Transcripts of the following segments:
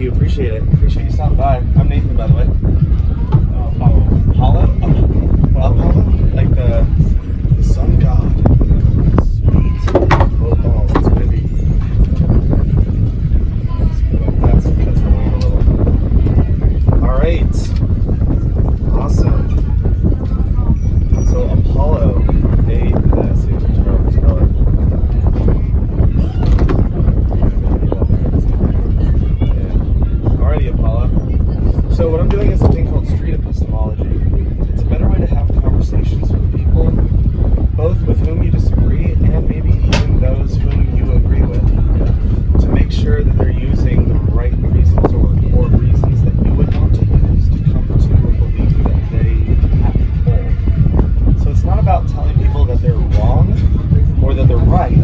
you. Appreciate it. Appreciate you stopping by. I'm Nathan, by the way. Apollo. Apollo? Apollo? Like the sun god. Sweet. Oh, balls. It's windy. That's the wind a little. All right. Awesome. So Apollo, Alrighty, Apollo. So what I'm doing is a thing called street epistemology. It's a better way to have conversations with people, both with whom you disagree and maybe even those whom you agree with, to make sure that they're using the right reasons or reasons that you would want to use to come to a belief that they have to hold. So it's not about telling people that they're wrong or that they're right,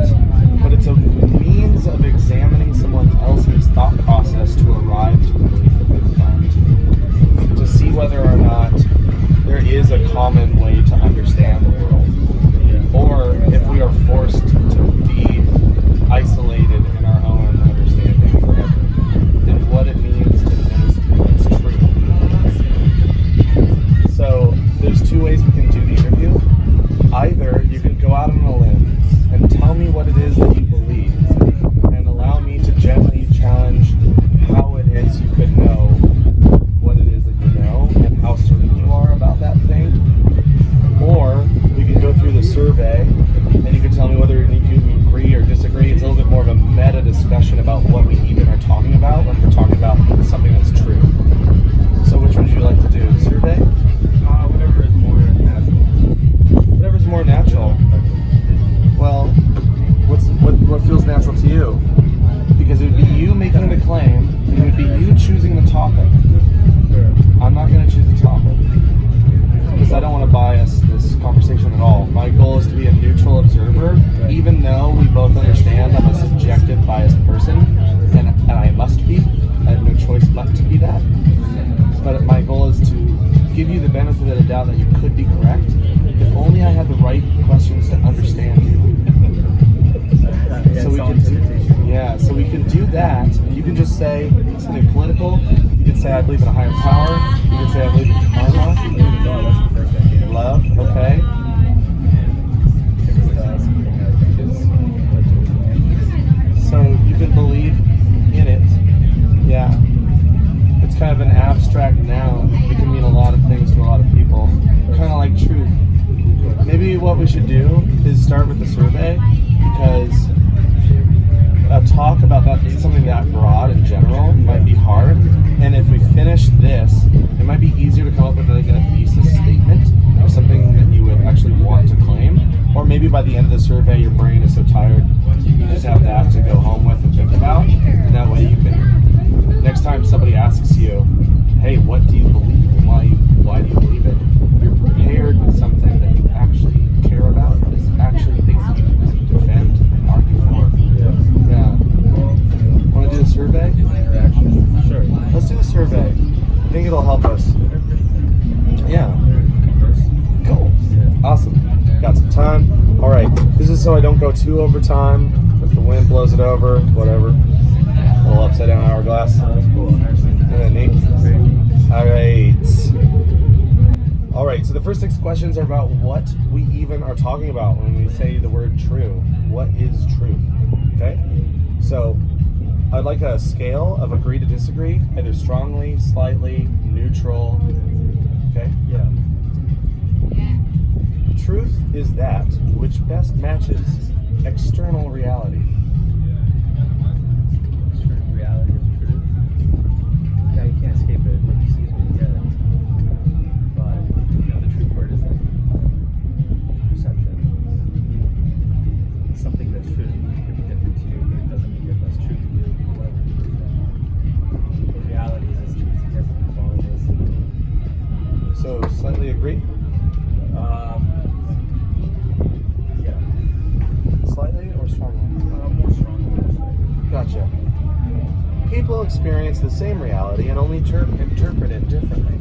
but it's a means of examining someone else's thought process to arrive to the belief that they've found, to see whether or not there is a common way to understand the world, or if we are forced to be isolated in our own understanding forever, and what it means to know something that's true. So there's two ways we can do the interview. Either you can go out on a limb and tell me what it is that you believe, and allow me to gently challenge how it is you could know what it is that you know and how certain you are about that thing. Or we can go through the survey and you can tell me whether you agree or disagree. It's a little bit more of a meta discussion about what we even are talking about when we're talking about something that's true. So which would you like to do? Survey? Whatever is more natural. Whatever's more natural. Well, what feels natural to you? Because it would be you making the claim, and it would be you choosing the topic. I'm not going to choose a topic, because I don't want to bias this conversation at all. My goal is to be a neutral observer, even though we both understand I'm a subjective, biased person, and I must be. I have no choice but to be that. But my goal is to give you the benefit of the doubt that you could be correct, if only I had the right questions to understand you. So we can do that. You can just say something political. You can say I believe in a higher power. You can say I believe in karma. Love, okay. So you can believe in it. Yeah. It's kind of an abstract noun. It can mean a lot of things to a lot of people. Kind of like truth. Maybe what we should do is start with the survey, because a talk about that, something that broad in general, might be hard. And if we finish this, it might be easier to come up with like a thesis statement or something that you would actually want to claim. Or maybe by the end of the survey, your brain is so tired, you just have that to go home with and think about. And that way you can, next time somebody asks you, hey, what do you believe and why do you believe it? You're prepared with something that you actually care about, that is actually things that you can defend and argue for. Yeah. Want to do the survey? Sure. Let's do the survey. I think it'll help us. Yeah. Cool. Awesome. Got some time. All right. This is so I don't go too over time. If the wind blows it over, whatever. A little upside down hourglass. That's cool. Isn't that neat? All right. So the first 6 questions are about what we even are talking about when we say the word true. What is truth? Okay. So I'd like a scale of agree to disagree, either strongly, slightly, neutral. Okay? Yeah. Truth is that which best matches external reality. External reality is truth. Yeah, you can't escape it. What you see is what you get. But, the truth word is like perception. Something that's true to me could be different to you, but it doesn't mean that's true to you. The reality is it's different from all of this. So slightly agree? Yeah. Slightly or strongly? More strongly. Gotcha. People experience the same reality and only interpret it differently.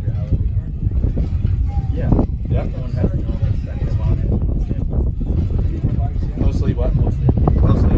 Reality. Yeah. Yep. Everyone has their own perspective on it. Mostly what? Mostly. Mostly.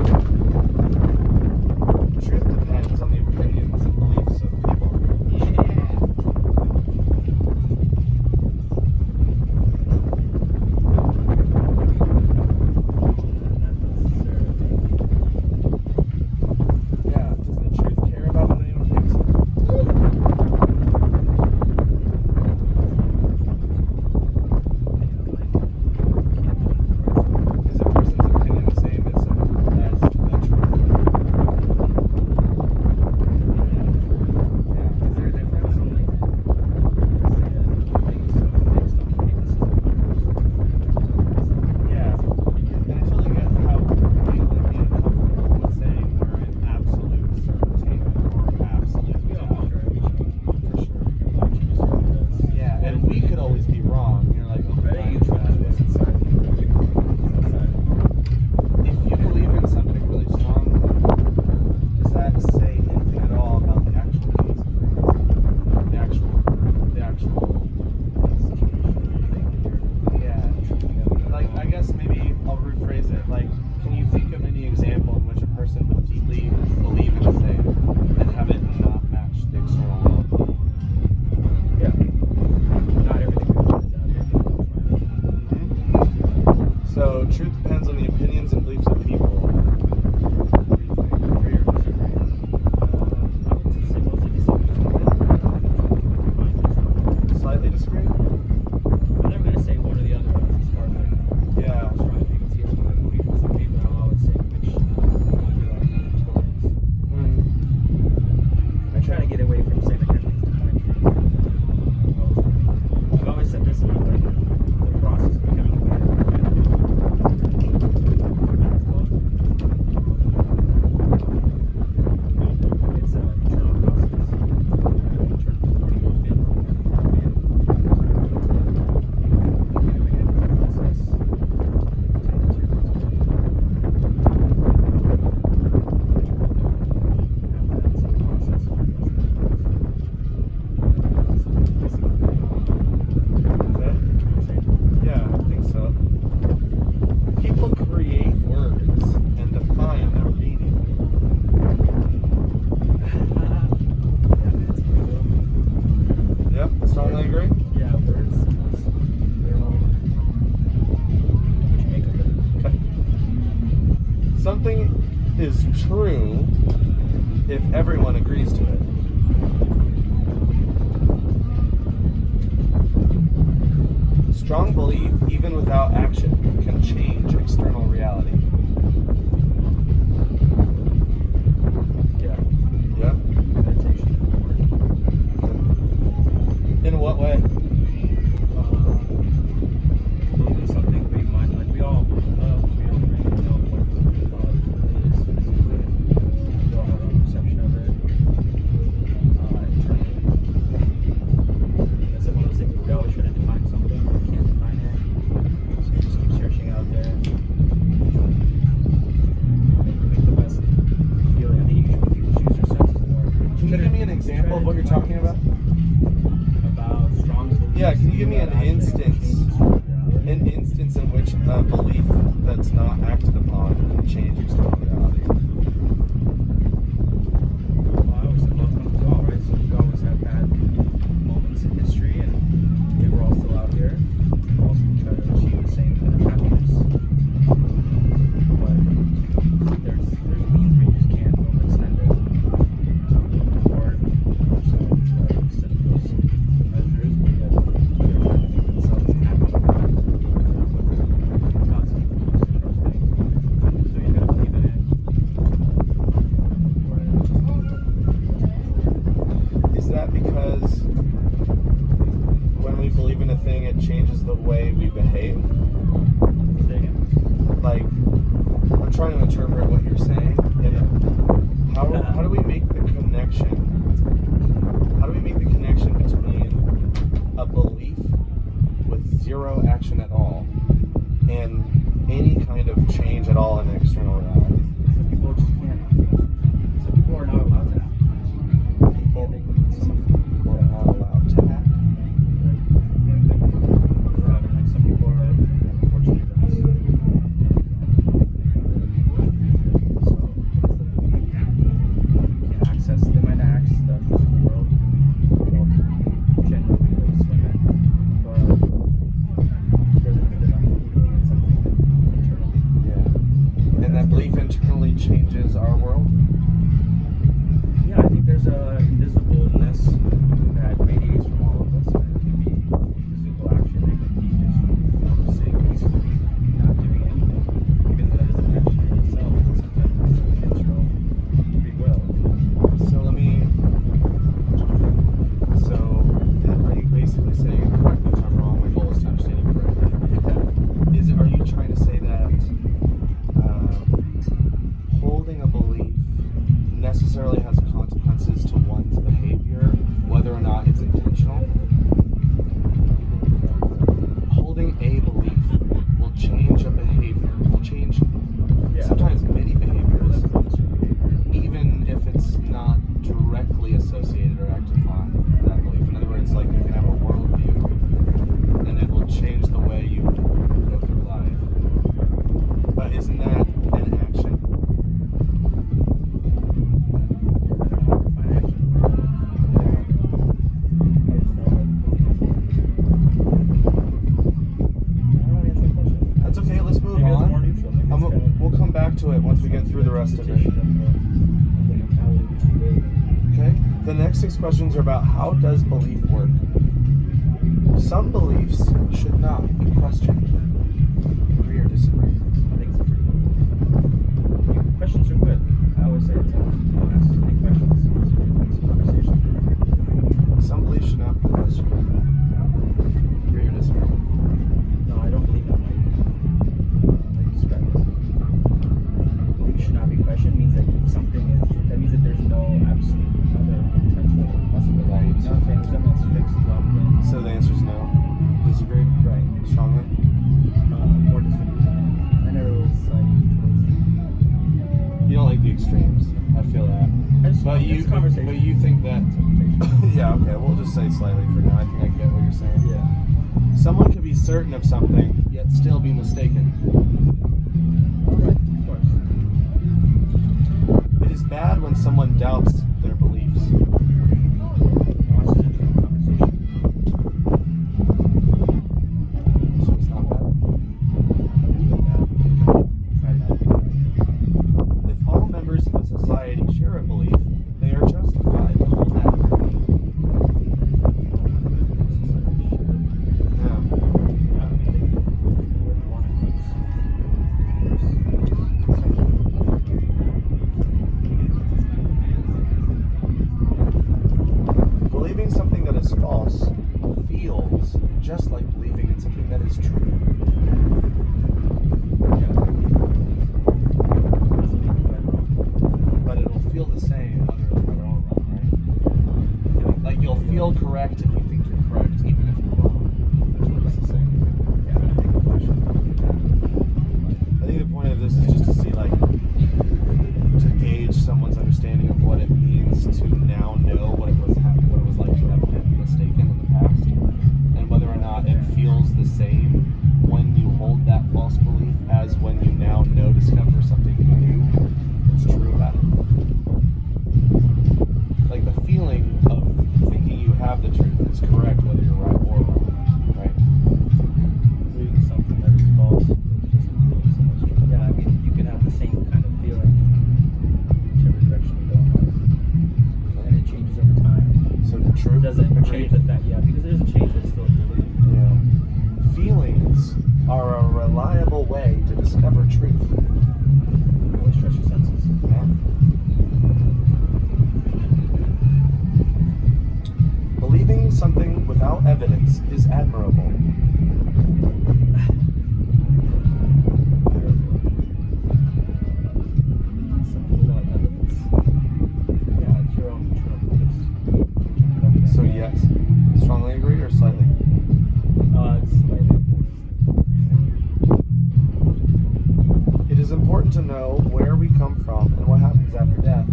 true if everyone agrees to it. Strong belief, even without action, can change external reality. Yeah. Yeah? Meditation. In what way? Believe in something, be mindful. Like we all really know what love is physically, and we all have our own perception of it internally. It's like one of those things where we always try to define something, but we can't define it. So you just keep searching out there. Make the best feeling. I think you should choose your senses more. Can you give me an example of what you're talking about? About strong beliefs. Yeah, can you give me an instance in which a belief that's not acted upon can change external reality? Well, I always said love comes to all, right? So we always have bad moments in history, and yet we're all still out here. We're all still trying to achieve the same kind of happiness. But there's means where you just can't overextend it. Or so like set those measures where they're trying to make themselves happy. So you gotta believe in it. Is that because when we believe in a thing, it changes the way we behave? Like, I'm trying to interpret what you're saying. How do we make the connection? How do we make the connection between a belief with zero action at all and any kind of change at all in external reality? Some people just can't. Some people are not allowed to act. Some people are not allowed to act. Yeah, I mean, like some people are unfortunate events. So you can't access. They might not access the physical world. Well, generally, like swimming, but it doesn't mean they're not believing in something internal. Yeah. And that belief internally changes our world? Yeah, I think there's a invisibleness that radiates from all of us, and it can be physical action, it can be just sitting peacefully, not doing anything, even though that is an action in itself, and sometimes it's internal free will. Are you basically saying, and correct me if I'm wrong, my goal is to understand you correctly, are you trying to say that holding a belief necessarily has consequences to one's behavior, whether or not it's intentional? Holding a belief will change a behavior, will change sometimes many behaviors, even if it's not directly associated or acted upon that belief. In other words, like you can have a worldview, and it will change the way you go through life. But isn't that an action? That's okay, let's move on. We'll come back to it once we get through the rest of it. Okay? The next 6 questions are about how does belief work? Some beliefs should not be questioned. Agree or disagree? I think it's pretty cool. Questions are good. I always say it to ask as many questions. It's a conversation. Some beliefs should not be questioned. Agree or disagree? No, I don't believe that way. Like you described it. Belief should not be questioned means that if something is, that means that there's no absolute other potential possibility. You know what I'm saying? There's something that's fixed, locked in. So the answer is no. Disagree? Right. Strongly? More disagree. I never was like You don't like the extremes. I feel that. But you think that. Yeah, okay, we'll just say slightly for now. I think I get what you're saying. Yeah. Someone could be certain of something, yet still be mistaken. Right, of course. It is bad when someone doubts their beliefs. No, it's just a general conversation. So it's not bad. Try it out. If all members of a is true. But it'll feel the same whether it's right or wrong, right? Like you'll feel correct if you think you're correct, even if you're wrong. That's what it's the same. I think the point of this is just to see, like, to gauge someone's understanding of what it means to now know what it was like to have been mistaken in the past, and whether or not it feels the same when you hold that false belief as when you now discover something new that's true about it. Like the feeling of thinking you have the truth is correct whether you're right or wrong, right? Reading something that is false is just so much true. Yeah, I mean, you can have the same kind of feeling whichever direction you're going with, and it changes over time. So the truth doesn't change the fact, yeah, because it doesn't change, but it's still a belief. Yeah. Feelings are a reliable way to discover truth. Always trust your senses. Yeah. Believing something without evidence is admirable. Something without evidence. Yeah, it's your own internal beliefs. So yes, strongly agree or slightly? It's slightly. It is important to know where we come from and what happens after death.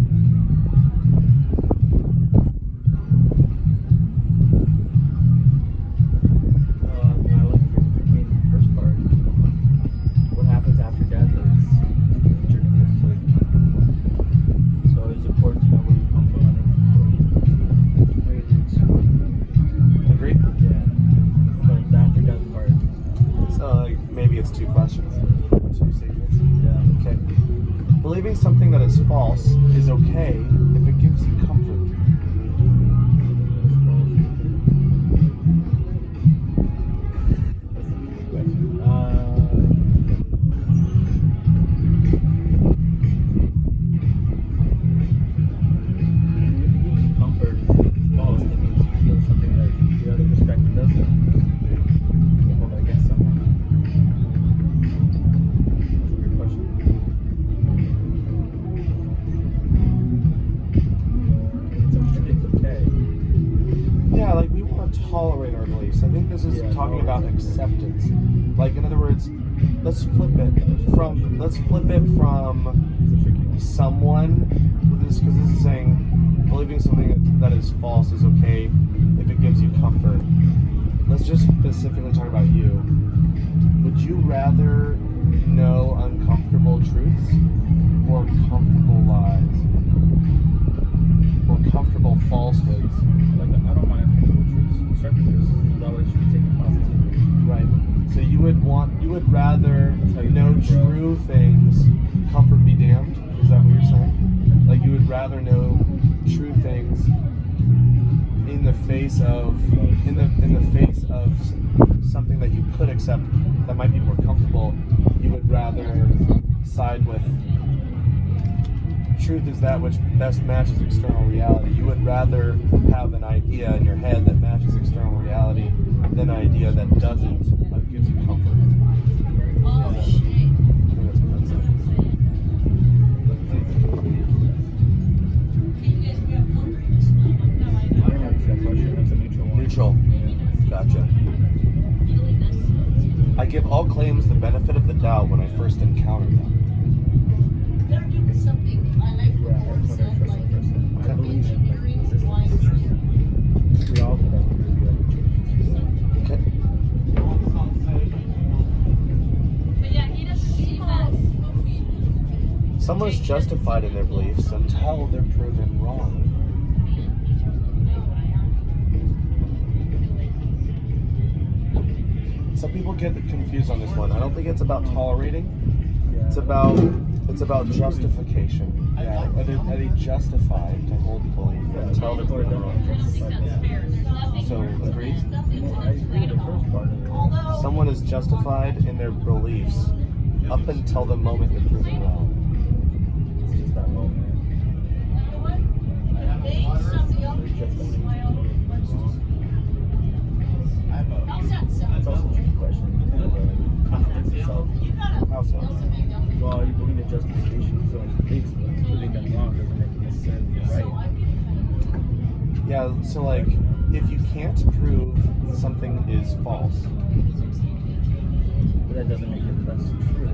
What happens after death is journey of taking. So it's important to know where you come from and where your roots. Agreed? Yeah. But the after death part. So like, maybe it's two questions. Two statements. Yeah. Okay. Believing something that is false is okay if it gives you comfort. Comfort is false. That means you feel something that your other perspective doesn't. You can't hold that against someone. That's a good question. It's okay. Yeah, like we want to tolerate our beliefs. I think this is talking about acceptance. Like in other words, let's flip it from someone, because this is saying believing something that is false is okay if it gives you comfort. Let's just specifically talk about you. Would you rather know uncomfortable truths or comfortable lies? Or comfortable falsehoods? Like, I don't mind uncomfortable truths. Constructive criticism is always should be taken positively. Right. So you would rather know true things, comfort be damned? Is that what you're saying? Like you would rather know true things in the face of something that you could accept that might be more comfortable. You would rather side with truth is that which best matches external reality. You would rather have an idea in your head that matches external reality than an idea that doesn't, but gives you comfort. Oh, shit. I think that's what that says. I don't have that question. That's a neutral one. Neutral. Gotcha. I give all claims the benefit of the doubt when I first encounter them. They're doing something I like Yeah, what I'm said, 100% like person. I believe in engineering like wise. systems. We all could have to be able to change. Okay. But yeah, he doesn't see that. Someone is justified in their beliefs until they're proven wrong. Some people get confused on this one. I don't think it's about tolerating. Yeah. It's about justification. Yeah. Are they justified to hold the belief until they're proven wrong? So agreed? Well, I agree with the first part of it. Someone is justified in their beliefs up until the moment they're proven wrong. It's just that moment. There's justification. It's also a tricky question. Yeah, so like, if you can't prove something is false, But that doesn't make it less true.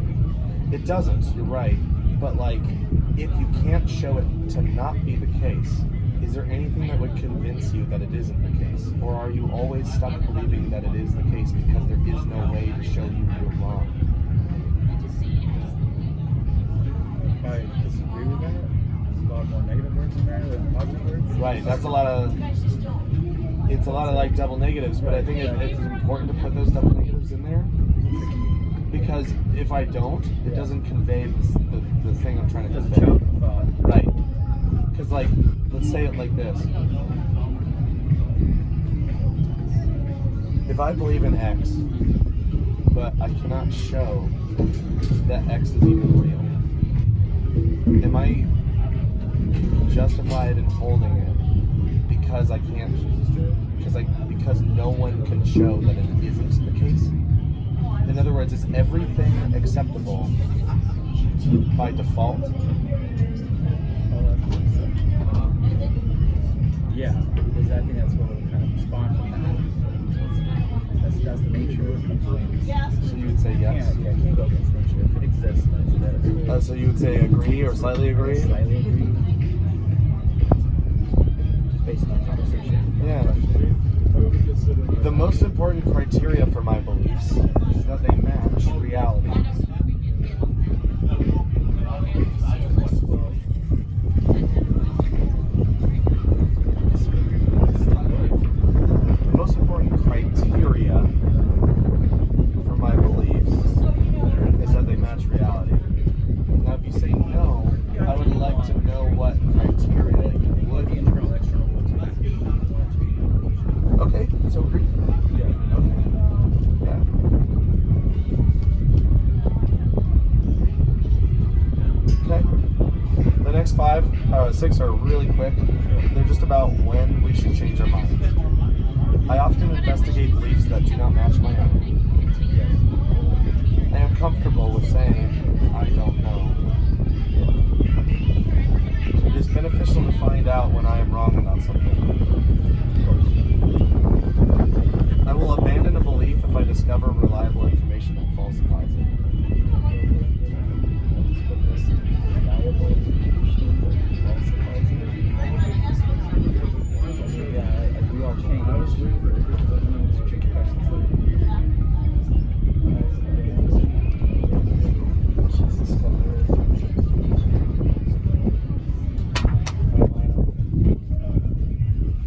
it doesn't, you're right. But like, if you can't show it to not be the case, is there anything that would convince you that it isn't the case? Or are you always stuck believing that it is the case because there is no way to show you you're wrong? I disagree with that. There's a lot more negative words in there than positive words. Right, that's a lot of, it's a lot of like double negatives, but I think it's important to put those double negatives in there. Because if I don't, it doesn't convey the thing I'm trying to Doesn't convey. show the thought. Right. Because like, let's say it like this. If I believe in X, but I cannot show that X is even real, am I justified in holding it because I can't, because no one can show that it isn't the case? In other words, is everything acceptable by default? Yeah, because I think that's what will kind of spawn from that. That's the nature of complaints. So you would say yes? Yeah, can't go against nature. If it exists, then it's there. So you would say agree or slightly agree? Slightly agree. Just based on conversation. Yeah. The most important criteria for my beliefs is that they match reality. The most important criteria for my beliefs is that they match reality. Now, if you say no, I would like to know what criteria you would. Internal, external, Okay, so agree. yeah. Okay. Yeah. Okay. The next six are really quick. They're just about when we should change our minds. I often investigate beliefs that do not match my own. I am comfortable with saying, I don't know. It is beneficial to find out when I am wrong about something. I will abandon a belief if I discover reliable information that falsifies it. Yeah, we all change. Tricky questions.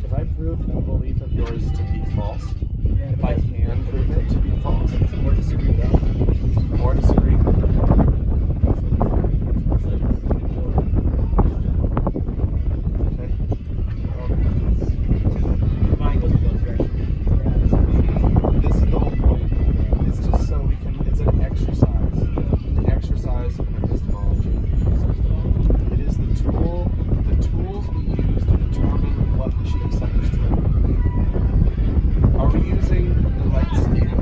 If I prove a belief of yours to be false, if I can prove it to be false, Or disagree with that. or disagree, okay. Mine goes in both directions. This is the whole point. It's just so we can, it's an exercise in epistemology. It is the tools we use to determine what we should accept as true. Are we using the right standard?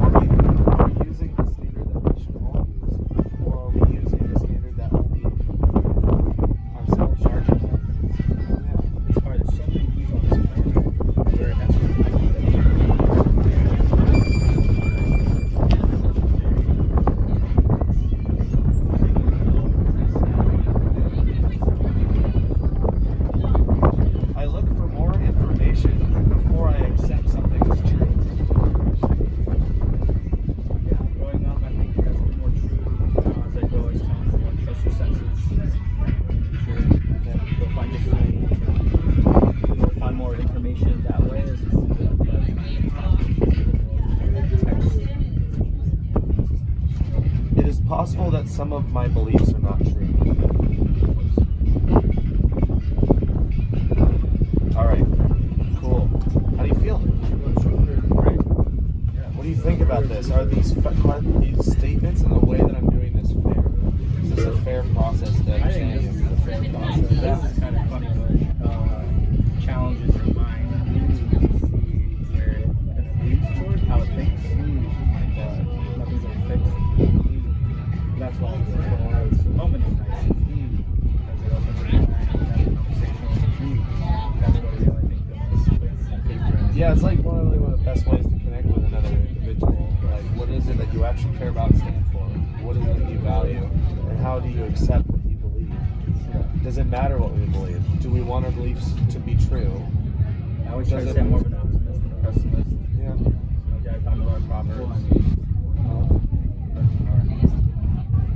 Are we using the standard that we should all use? Or are we using the standard that only ourselves charge ourselves? Yeah. It's hard. There's so many people on this planet where that's what I think I look for more information before I accept something as true. growing up, I think that's been more true. As I go, it's time to more trust your senses. You'll find different. You'll find more information that way. It is possible that some of my beliefs are not true. All right, cool. How do you feel? What do you think about this? Are these statements and the way that I'm doing this fair? Is this a fair process to I think understand this you? is a fair process. This is kind of funny, but challenges your mind to see where it kind of leads towards, how it thinks. But nothing's ever fixed. That's why this is so hard. This moment is nice. Because it opens your mind and have a conversation. That's what I really think Yeah, it's like one of the best ways to connect with another individual. Like, what is it that you actually care about and stand for? What is it that you value? And how do you accept what you believe? Does it matter what we believe? Do we want our beliefs to be true? I always try to say I'm more of an optimist than a pessimist. Yeah. My dad taught me a lot of proverbs.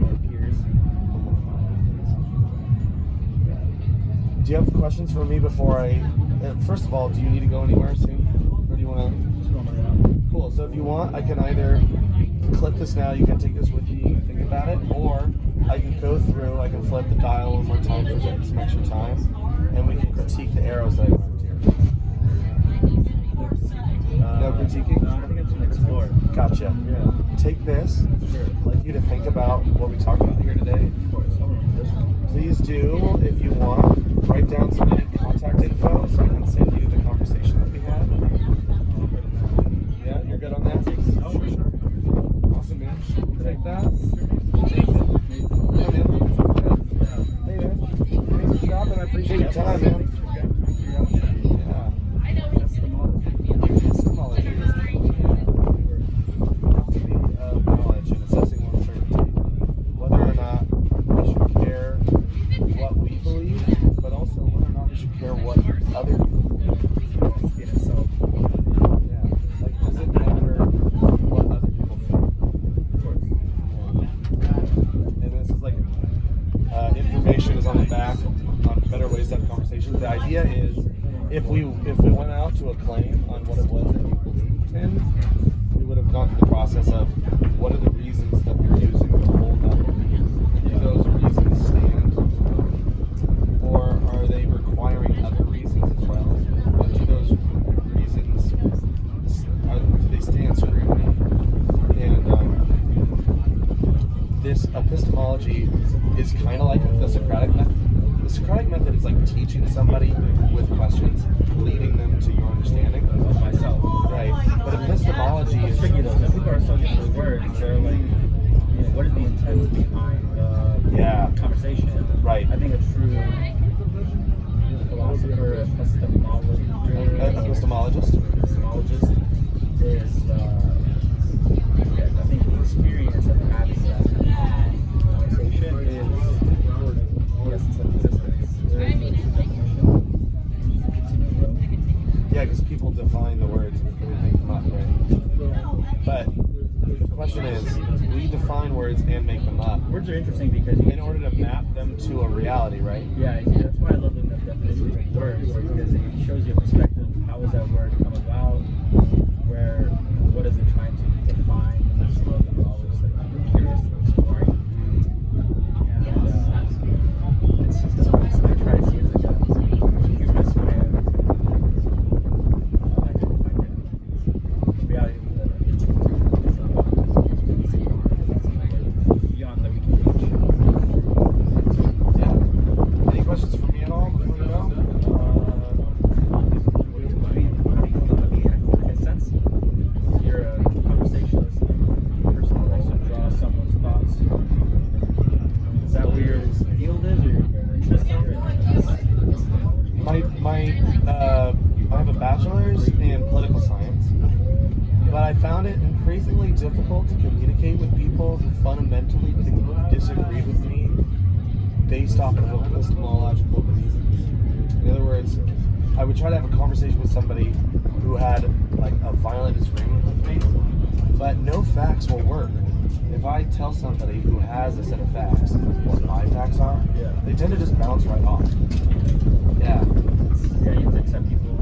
Our peers. Do you have questions for me before I... first of all, do you need to go anywhere soon? Or do you want to... Just going around. Cool, so if you want, I can either clip this now, you can take this with you, you can think about it, or I can go through, I can flip the dial one more time for some extra time, and we can critique the arrows that I marked here. No critiquing? No, I think I'm just going to explore. Gotcha. Yeah. Take this. Sure. I'd like you to think about what we talked about here today. Of course. I'll remember this one. Please do, if you want, write down some contact info so I can send you the conversation that we had. Yeah, you're good on that? Oh, for sure. Awesome, man. Take that. Take it. Yeah, man. Hey, man. Thanks for stopping. I appreciate your time, man. Yeah. Epistemology is the philosophy of knowledge and assessing one's certainty. Whether or not we should care what we believe, but also whether or not we should care what other people believe. In itself. Yeah. Like, does it matter what other people think? Of course. And this is like information is on the back on better ways to have conversations. The idea is if we went out to a claim on what it was that you believed in, we would have gone through the process of what are the reasons that we're using to hold that belief. Do those reasons stand? Or are they requiring other reasons as well? And do those reasons do they stand scrutiny? And this epistemology is kind of like the Socratic method. The Socratic method is like teaching somebody with questions, leading them to your understanding Of myself. Right. But epistemology It's is tricky though. Some people are so used to the words. They're like, what is the intent behind the conversation? Right. I think a true philosopher, epistemologist is, I think the experience of having that conversation is the essence of existence. There is no true definition. yeah, because people define the words and they make them up, right? But the question is, we define words and make them up Words are interesting because you in order to map them to a reality, right? Yeah, that's why I love looking up definitions of words, because it shows you a perspective. How does that word come about? What is it trying to define? And that's what I'm always like, I'm curious and exploring. And it's just something I try to see as like a humorous way of the reality of beyond that we can reach. Yeah. Any questions for me at all before we go? I sense you're a conversationalist, a person who likes to draw someone's thoughts. Is that where your field is, or your interest in? I have a bachelor's in political science, but I found it increasingly difficult to communicate with people who fundamentally disagreed with me based off of epistemological reasons. In other words, I would try to have a conversation with somebody who had like a violent disagreement with me, but no facts will work. If I tell somebody who has a set of facts what my facts are, they tend to just bounce right off. Yeah. Yeah, you have to accept people.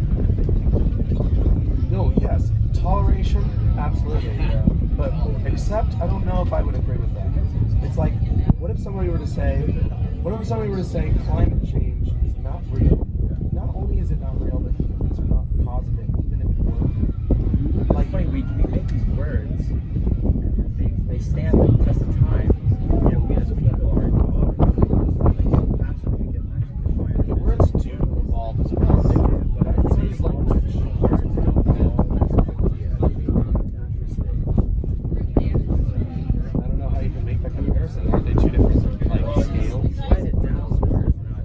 No, yes. Toleration, absolutely. But accept, I don't know if I would agree with that. It's like, what if somebody were to say climate change is not real? Not only is it not real, but humans are not positive, even if it were. Like, funny, we make these words, and they stand the test of time. And we as people are involved in faster than we can actually define it. Words do evolve as well. But I'd say language, words don't evolve as quickly as they do in the natural state. I don't know how you can make that comparison. Are they two different like scales? Slide it down, word is not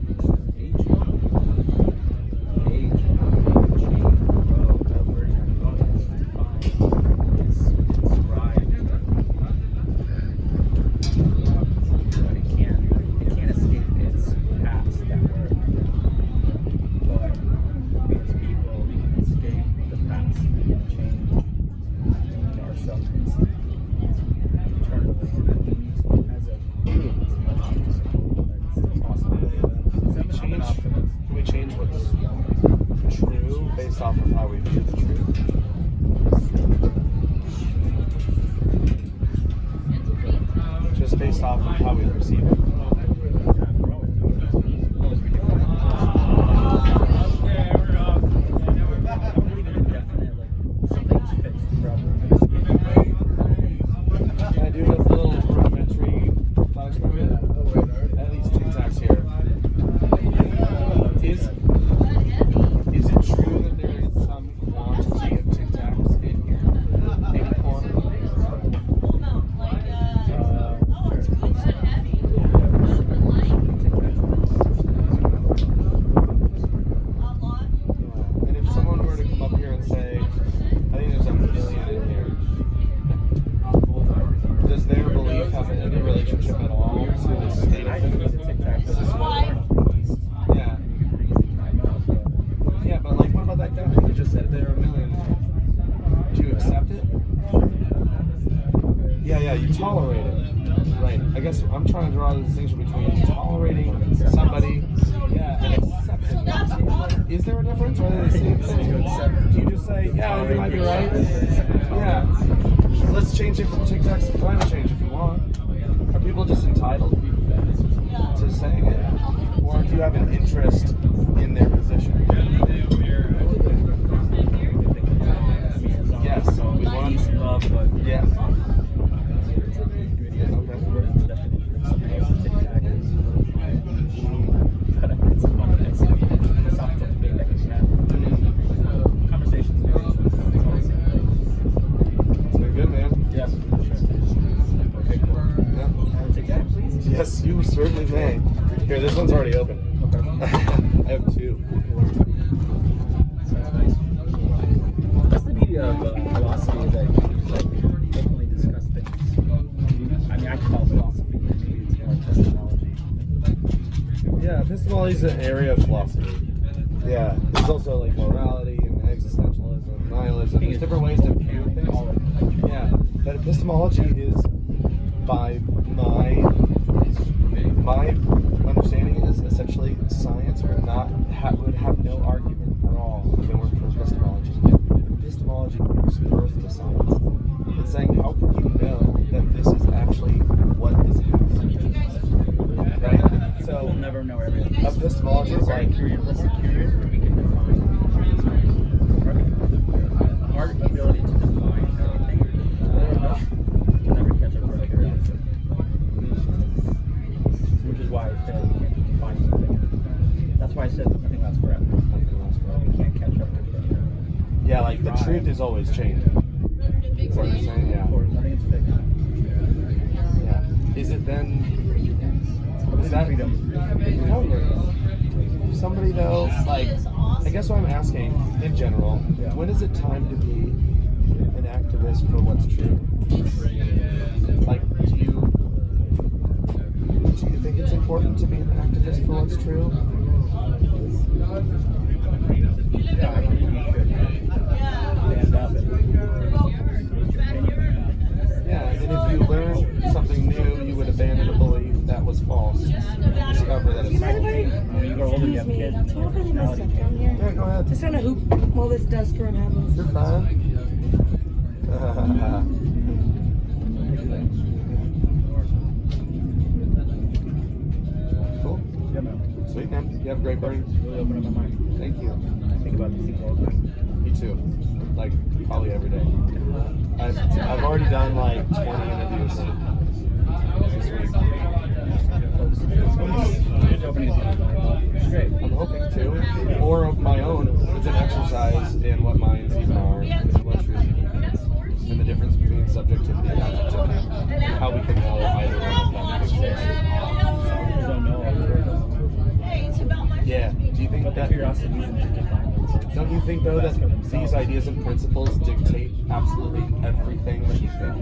how we view the truth. Just based off of how we perceive it. Can I do a little rudimentary thought experiment? At least Tic Tacs here. Is it true that there is some quantity of Tic Tacs in here? Any quantity? And if someone were to come up here and say, I think there's a million in here, does their belief have any relationship at all to the state of things? Yeah. Yeah, but like, what about that guy who just said there are a million? Do you accept it? Yeah, you tolerate it. Right. I guess I'm trying to draw the distinction between tolerating somebody, and accepting them. Is there a difference, or are they the same thing? Do you just say, yeah, you might be right? Yeah. Let's change it from Tic Tacs to climate change if you want. Are people just entitled to saying it? Or do you have an interest in their position? Yes, we want yeah. Yes, you certainly may. Here, this one's already open. Okay. I have two. Sounds nice. What's the beauty of philosophy is that you openly discuss things? I mean, I can call it philosophy, maybe it's more epistemology. Yeah, epistemology is an area of philosophy. Yeah, there's also like morality and existentialism, nihilism. There's different ways to view things. Yeah, but epistemology is, by my understanding, is essentially science would have no argument at all if it weren't for epistemology. Epistemology gives birth to science. It's saying, how can you know that this is actually what is happening? Right? So We'll never know everything. epistemology is like, Let's be curious, we can define our ability to define anything. We'll never catch up to our curiosity. Which is why I said we can't define something. That's why I said nothing lasts forever. We can't catch up to it. yeah, like the truth is always changing. Is what you're saying? Yeah. Or nothing is fixed. Yeah. Is it then? Is that freedom? Somebody though, like, I guess what I'm asking in general, when is it time to be an activist for what's true? Like, do you think it's important to be an activist for what's true? Yeah, I don't think you should stand up and Yeah, and if you learn something new, you would abandon a belief that was false. Discover that it's false. when you grow older, you have kids. Do you want to leave my stuff down here? Yeah, go ahead. Just trying to hoop while this dust storm happens. You're fine. Cool. Yeah, man. Sweet, man. You have a great brain. Really opened up my mind. Thank you. I think about these things all the time. Me too. Like, probably every day. I've already done like 20 interviews this week. It's opening up my mind. It's great. I'm hoping to. Or of my own. It's an exercise in what minds even are and what truth even is. And the difference between subjectivity and objectivity. How we can know either one of them exists. People don't know all the words. Yeah. Do you think But the that... curiosity leads them to define those words. Don't you think though that these ideas and principles dictate absolutely everything that you think?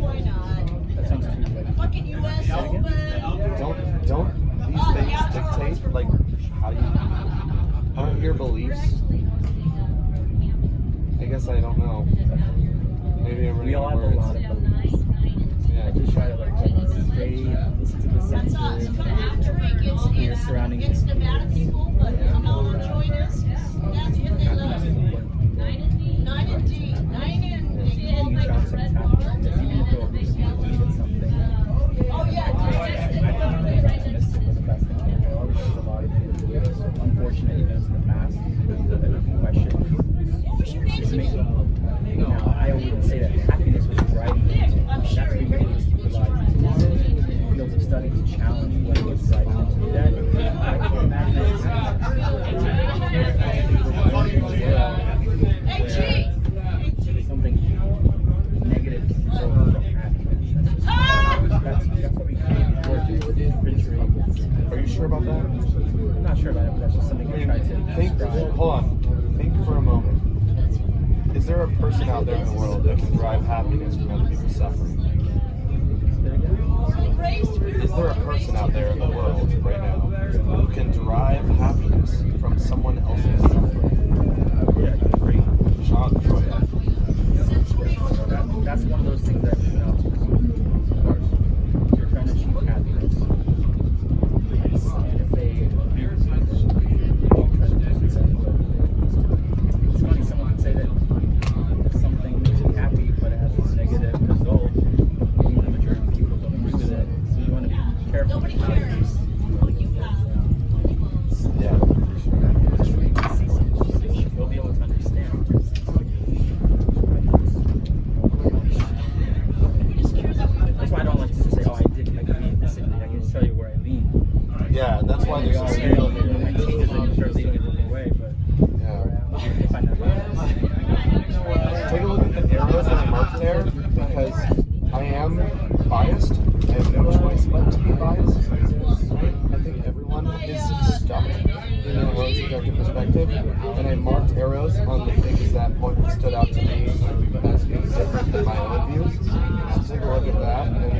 That sounds too like. Don't these things dictate like how you aren't your beliefs? I guess I don't know. Maybe I'm running We all out have of a words. lot of beliefs. Yeah. I just try to like stay, listen to the senses, your surroundings. It's Nevada people, but come out and join us. That's what they love. Happiness is important to people. show a reason to believe in something. Oh yeah. I'm optimistic with the best thing in the world because a lot of people do it. So unfortunate events in the past, the question is making. Now, I wouldn't say that happiness was driving into. That's what you realize in fields of study to challenge what was driving into that. I can imagine it's where something negative can result from happiness. That's what we create before. Are you sure about that? I'm not sure about it, but that's just something we try to Think, describe. hold on. Think for a moment. Is there a person out there in the world that can drive happiness from other people's suffering? Is there a person out there in the world right now who can derive happiness from someone else's suffering? Yeah, great. Sean, That's one of those things that, you know, of course, you're trying to achieve happiness. And if it's funny, someone would say that something makes you happy, but it has a negative result. Even the majority of people don't agree with it. So you want to be careful. Nobody cares what you have. yeah. You'll be able to understand. That's why I don't like to say, oh, I lean this in. I can just tell you where I lean. Yeah, that's why there's a scale here. It might change as you start leaning a different way, but Yeah. if I know. Take a look at the arrows that I marked there, because I am biased. I have no choice but to be biased. Right? I think everyone is stuck in their own subjective perspective, and I marked arrows on the things that stood out to me as being different than my own views. So take a look at that, and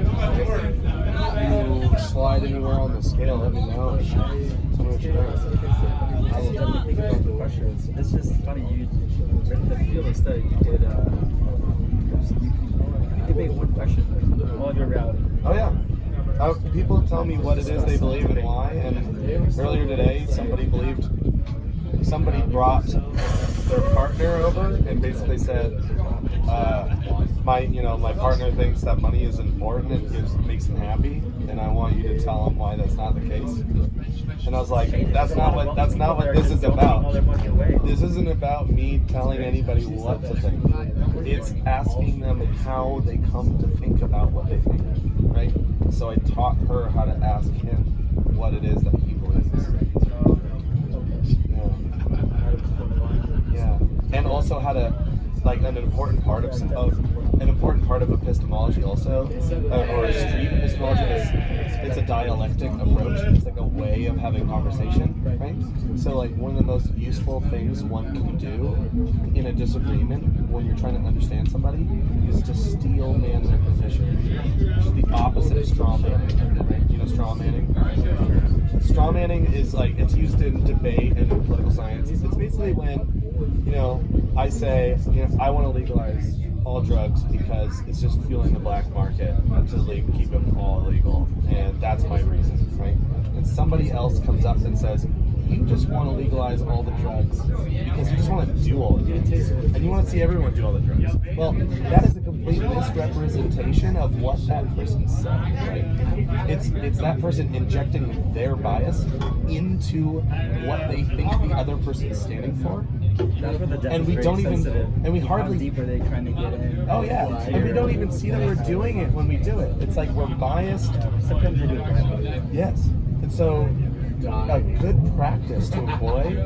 if you slide anywhere on the scale, let me know. Tell me what you think. I will definitely think about the questions. It's just funny, the field of study you did, you made one question, all of your reality. Oh yeah. People tell me what it is they believe and why, and earlier today somebody brought their partner over and basically said, my partner thinks that money is important and makes him happy, and I want you to tell him why that's not the case. And I was like, that's not what this is about. This isn't about me telling anybody what to think. It's asking them how they come to think about what they think, right? So I taught her how to ask him what it is that he believes. Yeah. And also how to, like, an important part of epistemology also, or street epistemology is it's a dialectic approach. It's like a way of having conversation, right? So like one of the most useful things one can do in a disagreement when you're trying to understand somebody is to steel man their position, which is the opposite of straw manning, right? You know straw manning? Straw manning is like, it's used in debate and in political science. It's basically when, I say, I want to legalize all drugs because it's just fueling the black market to keep them all illegal, and that's my reason, right? And somebody else comes up and says, you just want to legalize all the drugs because you just want to do all the drugs, and you want to see everyone do all the drugs. Well, that is a complete misrepresentation of what that person said, right? It's that person injecting their bias into what they think the other person is standing for. That's where the And we don't even, and we hardly. How deep are they trying to get in? Oh yeah, and we don't even see that we're doing it when we do it. It's like we're biased. Sometimes they do it blindly. Yes, and so a good practice to employ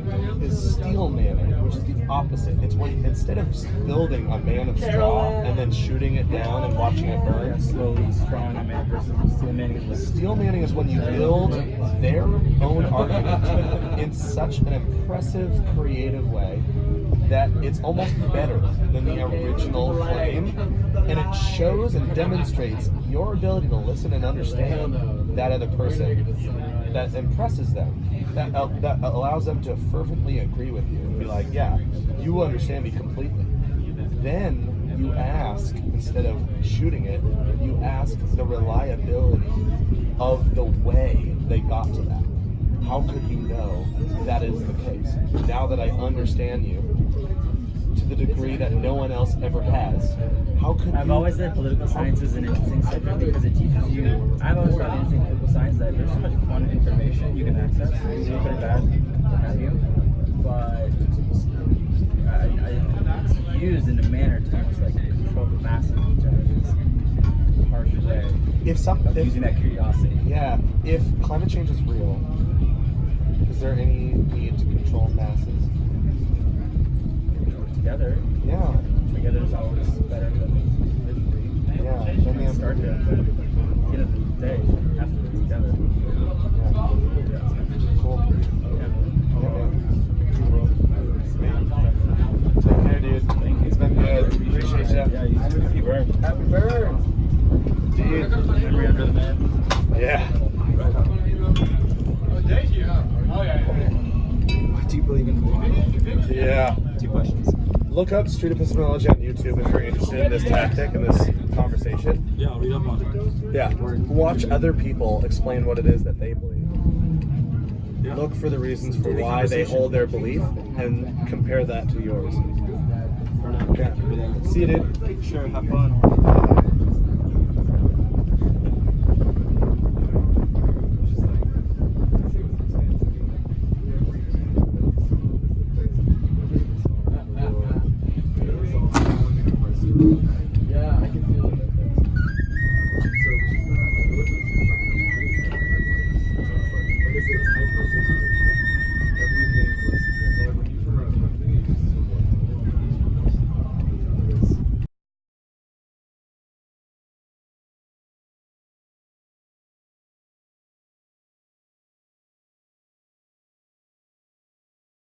is steel manning, which is the opposite. It's when instead of building a man of straw and then shooting it down and watching it burn, Slowly strawing a man versus steel manning is steel manning is when you build their own argument in such an impressive, creative way that it's almost better than the original claim, and it shows and demonstrates your ability to listen and understand that other person, that impresses them, that allows them to fervently agree with you and be like, yeah, you understand me completely. Then you ask, instead of shooting it, you ask the reliability of the way they got to that. How could you know that is the case? Now that I understand you to the degree that no one else ever has. How could I've you? always said political science is an interesting subject because it teaches you. I've always found it interesting in political science that there's so much fun information you can access, good or bad, what have you. But it's used in a manner to just like control the masses in terms of this harsh way of using that curiosity. Yeah, if climate change is real, is there any need to control masses? Together, Yeah. together is always better than individually. Yeah. You can start there, but at the end of the day, you have to do it together. Cool. Yeah. Take care, dude. Thank you. It's been good. Appreciate you. Yeah, you too. Happy birthday. Happy birthday. Dude. Memory under the man. Yeah. Do you believe in God? Yeah. 2 questions. Look up Street Epistemology on YouTube if you're interested in this tactic and this conversation. Yeah, I'll read up on it. Yeah. Watch other people explain what it is that they believe. Yeah. Look for the reasons for why they hold their belief and compare that to yours. Yeah. See you, dude. Sure, have fun.